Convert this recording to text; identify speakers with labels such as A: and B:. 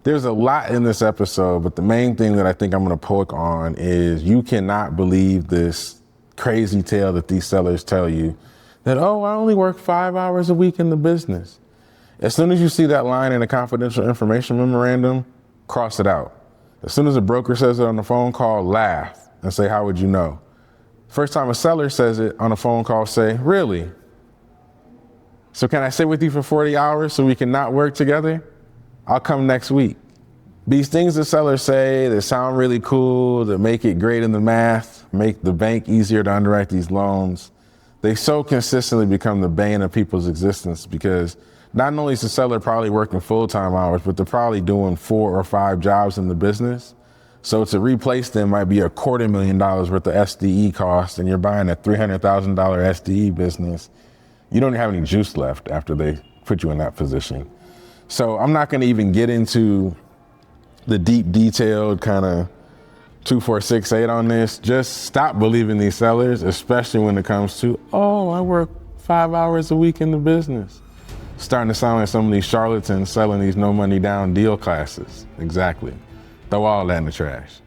A: There's a lot in this episode, but the main thing that I think I'm going to poke on is you cannot believe this crazy tale that these sellers tell you that, oh, I only work 5 hours a week in the business. As soon as you see that line in a confidential information memorandum, cross it out. As soon as a broker says it on the phone call, laugh and say, how would you know? First time a seller says it on a phone call, say, really? So can I sit with you for 40 hours so we can not work together? I'll come next week. These things that sellers say that sound really cool, that make it great in the math, make the bank easier to underwrite these loans, they so consistently become the bane of people's existence because not only is the seller probably working full-time hours, but they're probably doing 4 or 5 jobs in the business. So to replace them might be $250,000 worth of SDE cost, and you're buying a $300,000 SDE business. You don't have any juice left after they put you in that position. So I'm not going to even get into the deep, detailed kind of 2, 4, 6, 8 on this. Just stop believing these sellers, especially when it comes to, oh, I work 5 hours a week in the business. Starting to sound like some of these charlatans selling these no money down deal classes. Exactly. Throw all that in the trash.